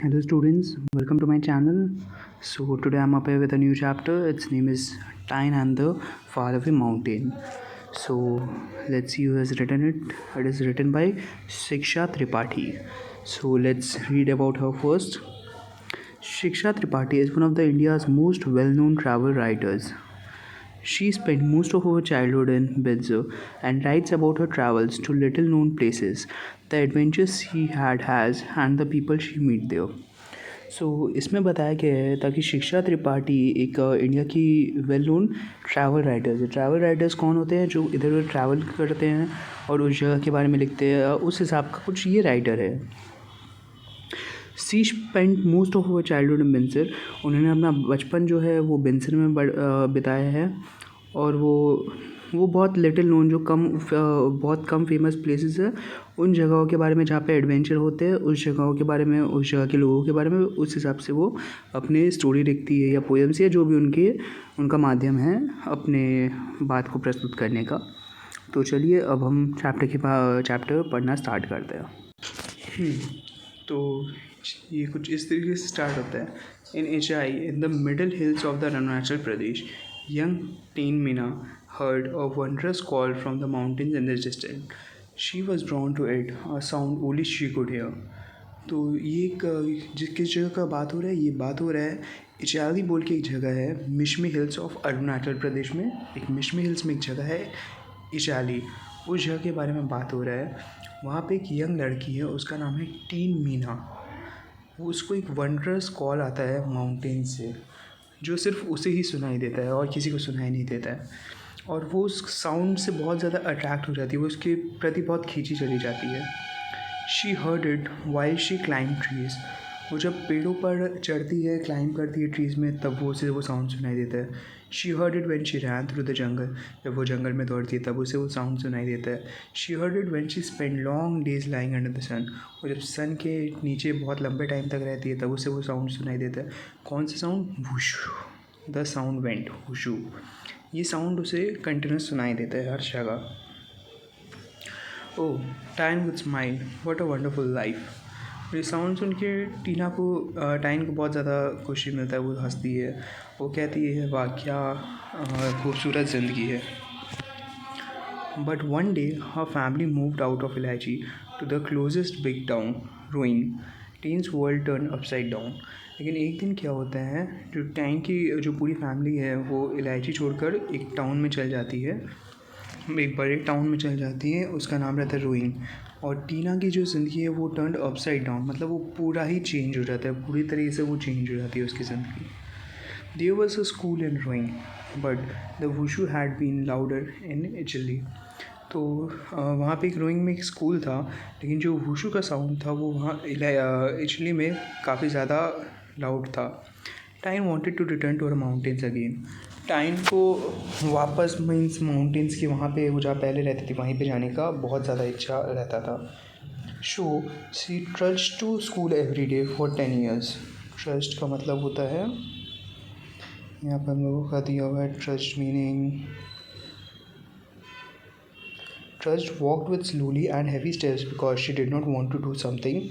Hello students, welcome to my channel. So today I'm up here with a new chapter. Its name is Tyne and the Faraway Mountain. So let's see who has written it. It is written by Shiksha Tripathi. So let's read about her first. Shiksha Tripathi is one of the India's most well-known travel writers. She spent most of her childhood in Binzer and writes about her travels to little known places, the adventures she has and the people she meet there. इसमें बताया गया है ताकि शिक्षा त्रिपाठी एक India की well known travel writers है। Travel writers कौन होते हैं? जो इधर उधर ट्रैवल करते हैं और उस जगह के बारे में लिखते हैं, उस हिसाब का कुछ ये राइटर है। She spent most of our childhood in Binsar. उन्होंने अपना बचपन जो है वो बिंसर में बिताया है और वो बहुत लिटिल नोन, जो बहुत कम फेमस प्लेसेस है, उन जगहों के बारे में जहाँ पे एडवेंचर होते हैं, उस जगहों के बारे में, उस जगह के लोगों के बारे में, उस हिसाब से वो अपने स्टोरी लिखती है या पोएम्स या जो भी उनका माध्यम है अपने बात को प्रस्तुत करने का। तो चलिए अब हम चैप्टर पढ़ना स्टार्ट करते हैं। तो ये कुछ इस तरीके से स्टार्ट होता है। In a high in the middle hills of the Arunachal Pradesh, young teen Meena heard a wondrous call from the mountains in the distance. She was drawn to it, a sound only she could hear. तो ये किस जगह का बात हो रहा है? ये बात हो रहा है इचाली बोल के एक जगह है मिशमी हिल्स ऑफ अरुणाचल प्रदेश में। एक मिशमी हिल्स में एक जगह है इचाली, उस जगह के बारे में बात हो रहा है। वहाँ पे एक यंग लड़की है, उसका नाम है टीन मीना। उसको एक वंडरस कॉल आता है माउंटेन से, जो सिर्फ उसे ही सुनाई देता है और किसी को सुनाई नहीं देता है। और वो उस साउंड से बहुत ज़्यादा अट्रैक्ट हो जाती है, वो उसके प्रति बहुत खींची चली जाती है। She heard it while she climb trees. वो जब पेड़ों पर चढ़ती है, क्लाइंब करती है ट्रीज़ में, तब उसे वो साउंड सुनाई देता है। She heard it when she rain through the jungle. जब वो जंगल में दौड़ती है तब उसे वो साउंड सुनाई देता है। She heard it when she spend long days lying under the sun. और जब सन के नीचे बहुत लंबे टाइम तक रहती है तब उसे वो साउंड सुनाई देता है। कौन सा sound? Wushu. The sound went wushu. ये साउंड उसे कंटिन्यूस सुनाई देता है हर जगह। ओह टाइन would smile, what a wonderful life. ये साउंड सुन के टाइन को बहुत ज़्यादा खुशी मिलता है, वो हंसती है, वो कहती है वाह क्या खूबसूरत ज़िंदगी है। But one day her family moved out of Elaichi to the closest big town Roing. Tine's world turn upside down. लेकिन एक दिन क्या होता है, जो टाइन की जो पूरी फैमिली है वो इलायची छोड़कर एक टाउन में चल जाती है, एक बड़े टाउन में चल जाती है, उसका नाम रहता है रोइंग। और टीना की जो ज़िंदगी है वो टर्न अपसाइड डाउन, मतलब वो पूरा ही चेंज हो जाता है, पूरी तरीके से वो चेंज हो जाती है उसकी ज़िंदगी। There was a school in Roing but the wushu had been louder in Ichli. तो वहाँ पे एक रोइंग में एक स्कूल था, लेकिन जो वुशू का साउंड था वो वहाँ इचली में काफ़ी ज़्यादा लाउड था। Tine wanted to return to her mountains again. Tine को वापस मीन्स माउंटेन्स की, वहाँ पे वो जहाँ पहले रहती थी वहीं पे जाने का बहुत ज़्यादा इच्छा रहता था। So she trudged to school every day for 10 years. Trudged का मतलब होता है, यहाँ पर हम लोगों का दिया हुआ है trust meaning, Trust walked with slowly and heavy steps because she did not want to do something.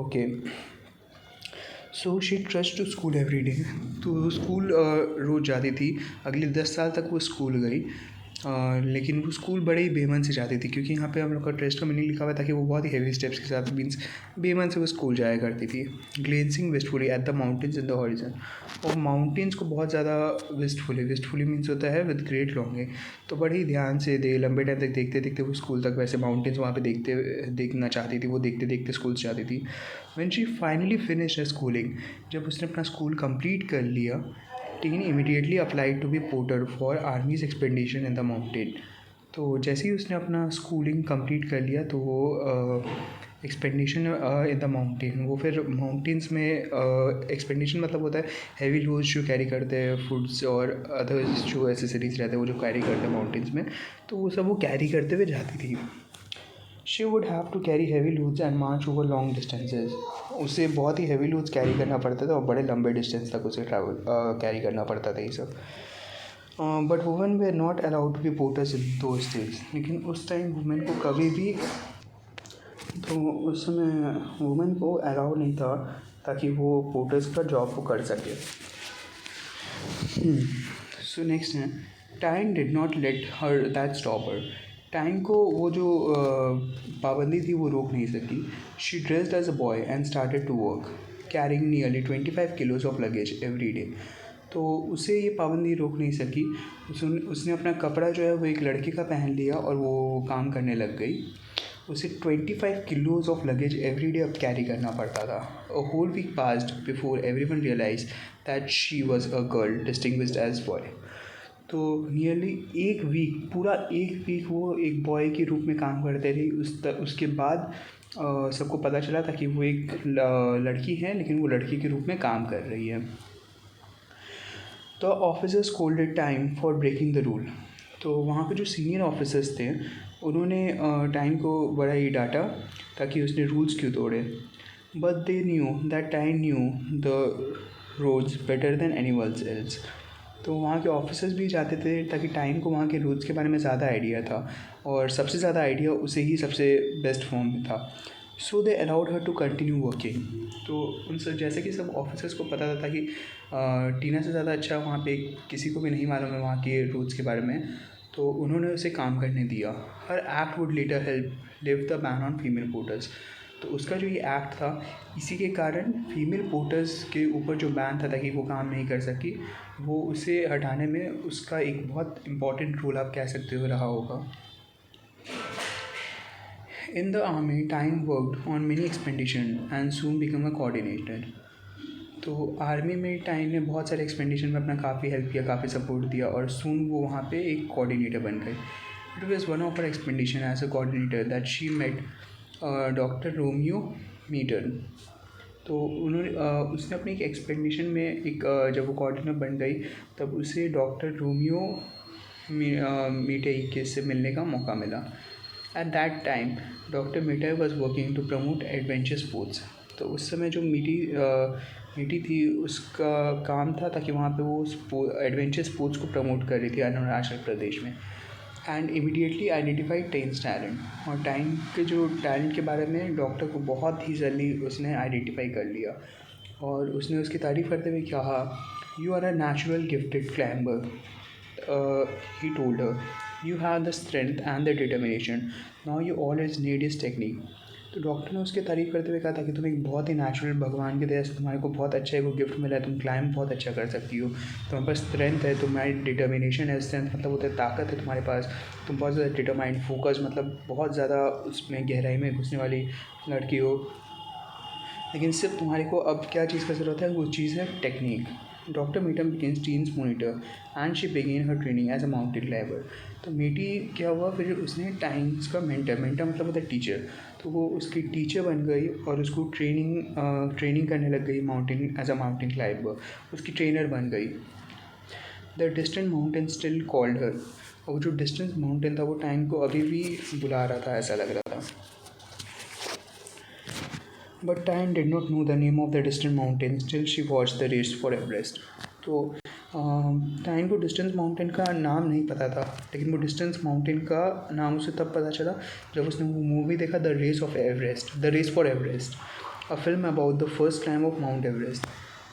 Okay. So she trudged to school every day. तो स्कूल रोज़ जाती थी, अगले 10 साल तक वो स्कूल गई। लेकिन वो स्कूल बड़े ही बेमन से जाती थी, क्योंकि यहाँ पे हम लोग का ट्रस्ट का मीनिंग लिखा हुआ था कि वो बहुत ही हेवी स्टेप्स के साथ मीन्स बेमन से वो स्कूल जाया करती थी। Glancing wistfully at the mountains in the horizon. और माउंटेन्स को बहुत ज़्यादा वेस्टफुली मीन्स होता है विद ग्रेट लॉन्गिंग। तो बड़े ही ध्यान से लंबे टाइम तक देखते देखते वो स्कूल तक, वैसे माउंटेन्स वहाँ पे देखना चाहती थी, वो देखते देखते स्कूल से जाती थी। When she finally finished her schooling, जब उसने अपना स्कूल कंप्लीट कर लिया, Tine immediately applied to be porter for army's expedition in the mountain. तो जैसे ही उसने अपना स्कूलिंग कंप्लीट कर लिया तो वो एक्सपेडिशन इन द माउंटेन, वो फिर माउंटेन्स में एक्सपेडिशन मतलब होता है हैवी लोड्स जो कैरी करते हैं, फूड्स और अदर्स जो एसेसरीज रहते हैं वो जो कैरी करते हैं माउंटेन्स में, तो वो सब वो कैरी करते हुए जाती थी। She would have to carry heavy loads and march over long distances. उसे बहुत ही हैवी लोड्स कैरी करना पड़ता था और बड़े लंबे डिस्टेंस तक उसे ट्रैवल कैरी करना पड़ता था ये सब। But women were not allowed to be porters in those days. लेकिन उस टाइम वुमेन को कभी भी तो उस समय वुमेन को अलाउ नहीं था ताकि वो पोर्टर्स का जॉब को कर सके। सो नेक्स्ट है, Tine did not let her that stop her. Tine को वो जो पाबंदी थी वो रोक नहीं सकी। She dressed as a boy and started to work carrying nearly 25 kilos of luggage every day. तो उसे ये पाबंदी रोक नहीं सकी। उसने अपना कपड़ा जो है वो एक लड़के का पहन लिया और वो काम करने लग गई। उसे 25 kilos of luggage every day अब कैरी करना पड़ता था। A whole week passed before everyone realise that she was a girl distinguished as boy. तो नियरली एक वीक, पूरा एक वीक वो एक बॉय के रूप में काम करते रही। उसके बाद सबको पता चला था कि वो एक लड़की है, लेकिन वो लड़की के रूप में काम कर रही है। तो officers scolded Tine for breaking the rule. तो वहाँ पे जो सीनियर ऑफिसर्स थे उन्होंने टाइम को बड़ा ही डांटा ताकि उसने रूल्स क्यों तोड़े। But they knew that Tine knew the roads better than anyone else. तो वहाँ के ऑफिसर्स भी चाहते थे ताकि टाइम को वहाँ के रूल्स के बारे में ज़्यादा आइडिया था और सबसे ज़्यादा आइडिया उसे ही सबसे बेस्ट फॉर्म में था। So they allowed her to continue working. तो उन सब जैसे कि सब ऑफिसर्स को पता था कि टीना से ज़्यादा अच्छा वहाँ पे किसी को भी नहीं मालूम है वहाँ के रूल्स के बारे में, तो उन्होंने उसे काम करने दिया। Her act would later help lift the ban on female porters. तो उसका जो ये एक्ट था, इसी के कारण फीमेल पोर्टर्स के ऊपर जो बैन था ताकि वो काम नहीं कर सकी, वो उसे हटाने में उसका एक बहुत इम्पॉर्टेंट रोल आप कह सकते हो रहा होगा। In the army, Tyne worked on many expeditions and soon became a coordinator. तो आर्मी में टाइम ने बहुत सारे एक्सपेंडिशन में अपना काफ़ी हेल्प किया, काफ़ी सपोर्ट दिया और सून वो वहाँ पे एक कोऑर्डिनेटर बन गई। It was one of her expedition as a coordinator that she met doctor Romeo Meter. तो उन्होंने उसने अपनी एक एक्सपेंडिशन में एक जब वो कोऑर्डिनेटर बन गई तब उसे डॉक्टर रोमियो मीटे से मिलने का मौका मिला। At that time doctor Meete was working to promote adventure sports. तो उस समय जो मीटी थी उसका काम था ताकि वहाँ पे वो एडवेंचर स्पोर्ट्स को प्रमोट कर रही थी अरुणाचल प्रदेश में। And immediately identified times talent. और टाइम के जो टैलेंट के बारे में डॉक्टर को बहुत ही जल्दी उसने आइडेंटिफाई कर लिया और उसने उसकी तारीफ़ करते हुए कहा, you are a natural gifted climber. He told her, you have the strength and the determination, now you always need is technique. तो डॉक्टर ने उसकी तारीफ़ करते हुए कहा था कि तुम एक बहुत ही नेचुरल भगवान की तरह से तुम्हारे को बहुत अच्छा एक गिफ्ट मिला है, तुम क्लाइंब बहुत अच्छा कर सकती हो, तुम्हारे पास स्ट्रेंथ है, तुम्हारी डिटर्मिनेशन है। स्ट्रेंथ मतलब होता है ताकत है तुम्हारे पास, तुम बहुत ज़्यादा डिटरमाइंड, फोकस मतलब बहुत ज़्यादा उसमें गहराई में घुसने वाली लड़की हो। लेकिन सिर्फ तुम्हारे को अब क्या चीज़ का ज़रूरत है, वो चीज़ है technique. Doctor Meetam became Tine's mentor and she began her training as a mountain climber. तो मीटी क्या हुआ, फिर उसने टाइम्स का मेंटर मतलब होता है टीचर, तो वो उसकी टीचर बन गई और उसको ट्रेनिंग करने लग गई mountain as a mountain climber, उसकी ट्रेनर बन गई। The distant mountain still called her. और जो डिस्टेंट माउंटेन था वो टाइम को अभी भी बुला रहा था, ऐसा लग रहा था। But Tyne did not know the name of the distant mountain till she watched the race for Everest. तो टाइम को डिस्टेंस माउंटेन का नाम नहीं पता था, लेकिन वो डिस्टेंस माउंटेन का नाम उसे तब पता चला जब उसने वो मूवी देखा, the race for Everest, a film about the first climb of mount Everest.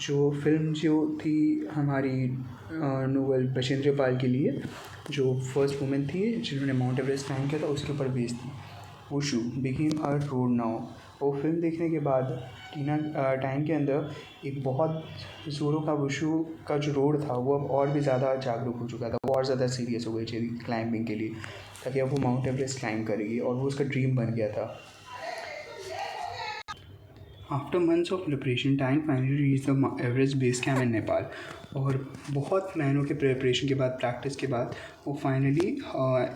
जो फिल्म जो थी हमारी नोवेल बचेंद्र पाल के लिए, जो फर्स्ट वुमेन थी जिन्होंने माउंट एवरेस्ट क्लाइंब किया था, उसके ऊपर बेस्ड थी। Wushu became a road now. वो फिल्म देखने के बाद टीना टाइम के अंदर एक बहुत ज़ोरों का वुशु का जो रोड था वो अब और भी ज़्यादा जागरूक हो चुका था, वो और ज़्यादा सीरियस हो गई थी क्लाइंबिंग के लिए, ताकि अब वो माउंट एवरेस्ट क्लाइंब करेगी और वो उसका ड्रीम बन गया था। After months of preparation Tine finally reach the Everest base camp in Nepal. और बहुत महीनों के प्रिपरेशन के बाद, प्रैक्टिस के बाद वो फाइनली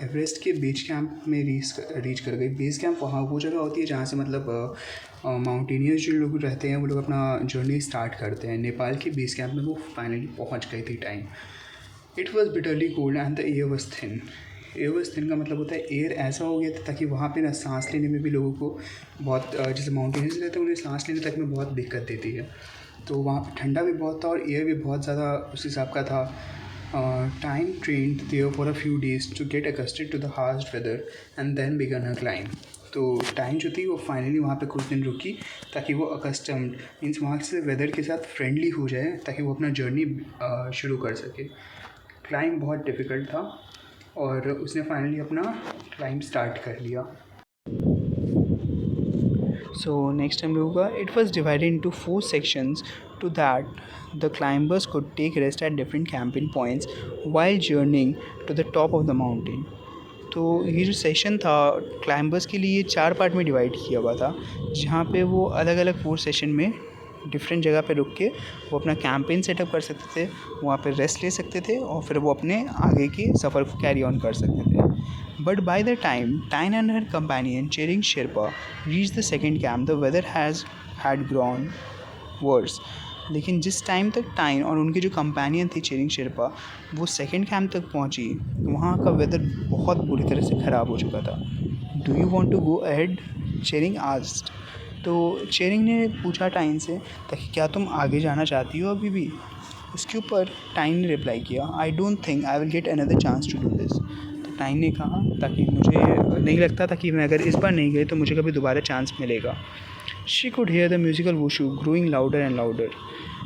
एवरेस्ट के बेस कैंप में रीच कर गई। बेस कैंप वहाँ वो जगह होती है जहाँ से मतलब माउंटेनियर्स जो लोग रहते हैं वो लोग अपना जर्नी स्टार्ट करते हैं। नेपाल के बेस कैंप में वो फाइनली पहुँच गई थी time. It was bitterly cold and the air was thin. Air was thin का मतलब होता है एयर ऐसा हो गया था ताकि वहाँ पे ना सांस लेने में भी लोगों को बहुत, जैसे माउंटेन्स रहते हैं उन्हें सांस लेने तक में बहुत दिक्कत देती है। तो वहाँ पे ठंडा भी बहुत था और एयर भी बहुत ज़्यादा उस हिसाब का था। Tine trained there for a few days to get accustomed to the harsh weather and then began her climb. तो टाइम जो थी वो फाइनली वहाँ पे कुछ दिन रुकी ताकि वो अकस्टम्ड मीन्स वहाँ से वेदर के साथ फ्रेंडली हो जाए ताकि वो अपना जर्नी शुरू कर सके। क्लाइंब बहुत डिफ़िकल्ट था और उसने फाइनली अपना क्लाइंब स्टार्ट कर लिया। सो नेक्स्ट हम लोगों का it was divided into 4 sections to that the climbers could take rest at different camping points while journeying to the top of the mountain। तो ये जो सेशन था क्लाइंबर्स के लिए 4 पार्ट में डिवाइड किया हुआ था, जहाँ पे वो अलग अलग 4 सेशन में डिफरेंट जगह पे रुक के वो अपना कैंपेन सेटअप कर सकते थे, वहाँ पे रेस्ट ले सकते थे और फिर वो अपने आगे के सफ़र को कैरी ऑन कर सकते थे। But by the time Tine and her companion Chering Sherpa reach the second camp the weather had grown worse. लेकिन जिस टाइम तक टाइन और उनके जो कंपेनियन थी चेरिंग शेरपा वो सेकेंड कैंप तक पहुंची, वहाँ का वेदर बहुत बुरी तरह से ख़राब हो चुका था। Do you want to go ahead, Chering asked. तो चेरिंग ने पूछा टाइन से ताकि क्या तुम आगे जाना चाहती हो अभी भी। इसके ऊपर टाइन ने रिप्लाई किया, I don't think I will get another chance to do this. तो टाइन ने कहा ताकि मुझे नहीं लगता था कि मैं अगर इस बार नहीं गई तो मुझे कभी दोबारा चांस मिलेगा। She could here the musical wushu growing louder and louder.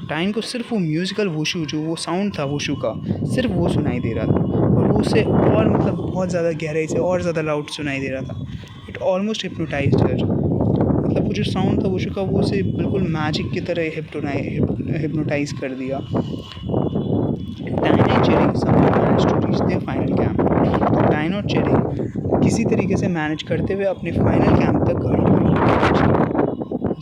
टाइन को सिर्फ वो म्यूज़िकल वूशू जो वो साउंड था वूशू का, सिर्फ वो सुनाई दे रहा था और वो उसे और मतलब बहुत ज़्यादा गहराई से और ज़्यादा लाउड सुनाई दे रहा था। इट ऑलमोस्ट हिप्नोटाइज्ड हर। मतलब वो जो साउंड था वूशू का वो उसे बिल्कुल मैजिक की तरह हिप्नोटाइज कर दिया। टाइन and Charing somehow managed to reach their final camp। तो टाइन और चेरिंग किसी तरीके से मैनेज करते हुए अपने फाइनल कैंप तक पहुंचे।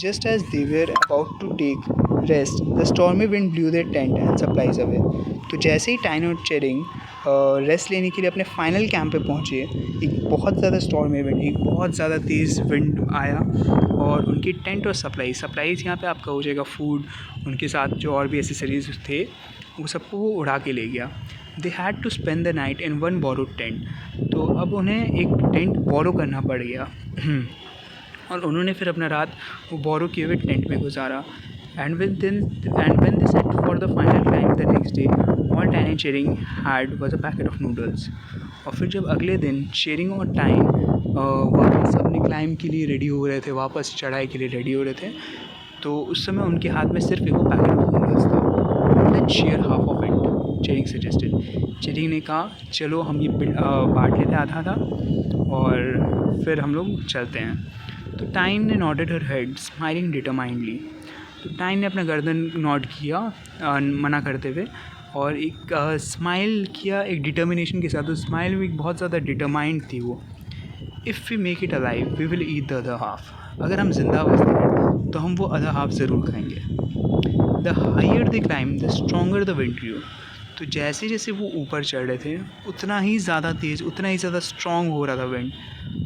Just as they were about to take rest, the stormy wind blew their tent and supplies away। तो जैसे ही टाइन और चेरिंग रेस्ट लेने के लिए अपने फाइनल कैंप पे पहुँचे, एक बहुत ज़्यादा स्टॉर्मी विंड, एक बहुत ज़्यादा तेज़ विंड आया और उनकी टेंट और सप्लाईज़ यहाँ पे आपका हो जाएगा फूड, उनके साथ जो और भी एसेसरीज़ थे वो सबको वो उड़ा के ले गया। They had to spend the night in one borrowed tent. तो अब उन्हें एक टेंट बोरो करना पड़ गया और उन्होंने फिर अपना रात वो बोरो किए हुए टेंट में गुजारा। And when they set for the final climb the next day, all Tine and Chering had was a packet of noodles. और फिर जब अगले दिन चेरिंग और टाइन वापस अपने क्लाइंब के लिए रेडी हो रहे थे, वापस चढ़ाई के लिए रेडी हो रहे थे, तो उस समय उनके हाथ में सिर्फ एक पैकेट ऑफ नूडल्स था। Let's share half of it, Charing suggested. Charing ने कहा चलो हम ये बांट लेते हैं आधा आधा और फिर हम लोग चलते हैं। तो टाइन ने नॉडेड हर हेड स्माइलिंग डिटरमाइंडली। तो टाइन ने अपना गर्दन नॉड किया मना करते हुए और एक स्माइल किया एक डिटर्मिनेशन के साथ। तो स्माइल भी बहुत ज़्यादा डिटरमाइंड थी वो। If we make it alive we will eat the other half. अगर हम जिंदा बचते हैं तो हम वो अदर हाफ ज़रूर खाएंगे। The higher the climb the stronger the wind grew. तो जैसे जैसे वो ऊपर चढ़ रहे थे उतना ही ज़्यादा तेज़, उतना ही ज़्यादा स्ट्रॉन्ग हो रहा था wind.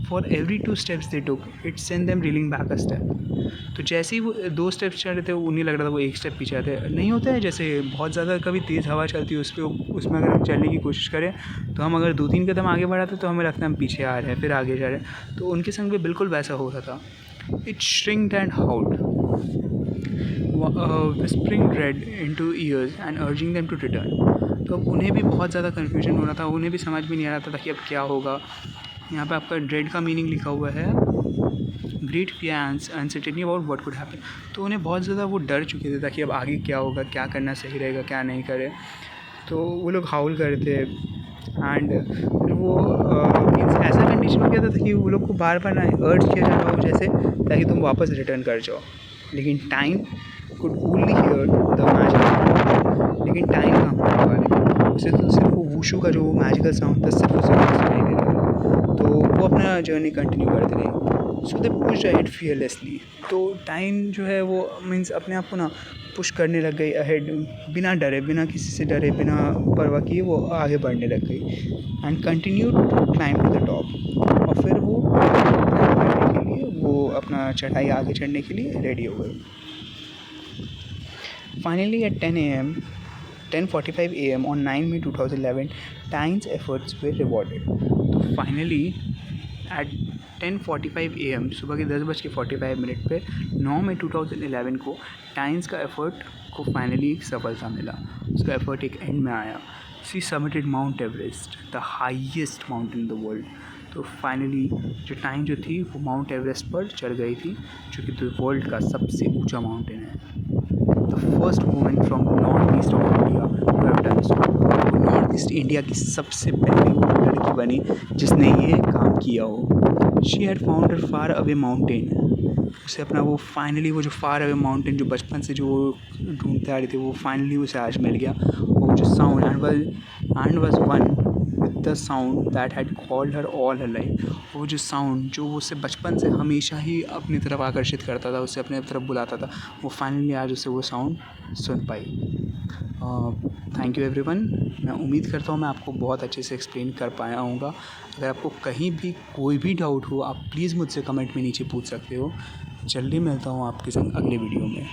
For every 2 steps they took it send them reeling back a step. तो जैसे ही वो 2 स्टेप्स चढ़ रहे थे उन्हें लग रहा था वो 1 स्टेप पीछे आते। नहीं होता है जैसे बहुत ज़्यादा कभी तेज़ हवा चलती है उसमें अगर हम चलने की कोशिश करें तो हम अगर 2-3 कदम आगे बढ़ाते तो हमें लगता है हम पीछे आ रहे हैं, फिर आगे जा रहे हैं। तो उनके संग भी बिल्कुल वैसा हो रहा था। It shrinked and howled, whispering dread into ears and urging them to return। तो अब उन्हें भी बहुत ज़्यादा कन्फ्यूजन हो रहा था, उन्हें भी समझ में नहीं आ रहा था कि अब क्या होगा। यहाँ पे आपका ड्रेड का मीनिंग लिखा हुआ है great fear and uncertainty about what could happen. तो उन्हें बहुत ज़्यादा वो डर चुके थे ताकि अब आगे क्या होगा, क्या करना सही रहेगा, क्या नहीं करे। तो वो लोग हाउल कर रहे थे एंड फिर वो मीन्स ऐसा कंडीशन हो गया था कि वो लोग को बार बार ना अर्ज किया जा रहा हो जैसे ताकि तुम वापस रिटर्न कर जाओ। लेकिन time could only here the magic. लेकिन टाइम कहाँ होने वाले, उसे तो सिर्फ वो वूशू का जो मैजिकल साउंड था सिर्फ उसे सुनाई दे रहा था। तो वो अपना जर्नी कंटिन्यू करते रहे। सो दे पुश्ड अहेड फियरलेसली। तो टाइम जो है वो मीन्स अपने आप को ना पुश करने लग गई अहेड, बिना डरे, बिना किसी से डरे, बिना परवाह किए वो आगे बढ़ने लग गई and continue to climb to the top. और फिर वो करने के लिए वो अपना चढ़ाई आगे चढ़ने के लिए रेडी हो गई। Finally, at 10:45 a.m. on 9 May 2011, Tyne's efforts were rewarded। तो फाइनली एट 10:45 AM सुबह के 10:45 पे 9 मई 2011 को टाइन्स का एफर्ट को फाइनली सफलता मिला। उसका एफर्ट एक एंड में आया। She submitted mount Everest, the highest mountain in the world. तो तो फाइनली जो टाइन जो थी वो माउंट एवरेस्ट पर चढ़ गई थी, जो कि वर्ल्ड का सबसे ऊंचा माउंटेन है। The first women from north east of India to have done so. North east India की सबसे पहली वो लड़की बनी जिसने ये काम किया हो। She had found her far away mountain. उसे अपना वो फाइनली वो जो फार अवे माउंटेन जो बचपन से जो ढूंढते आ रही थी वो फाइनली उसे आज मिल गया। वो जो sound and was one with the sound that had called her all her life. वो जो साउंड जो उसे बचपन से हमेशा ही अपनी तरफ आकर्षित करता था, उसे अपने तरफ बुलाता था, वो फाइनली आज उसे वो sound soon pi. Thank you everyone. मैं उम्मीद करता हूँ मैं आपको बहुत अच्छे से एक्सप्लेन कर पाया होऊंगा। अगर आपको कहीं भी कोई भी डाउट हो आप प्लीज़ मुझसे कमेंट में नीचे पूछ सकते हो। जल्दी मिलता हूँ आपके संग अगले वीडियो में।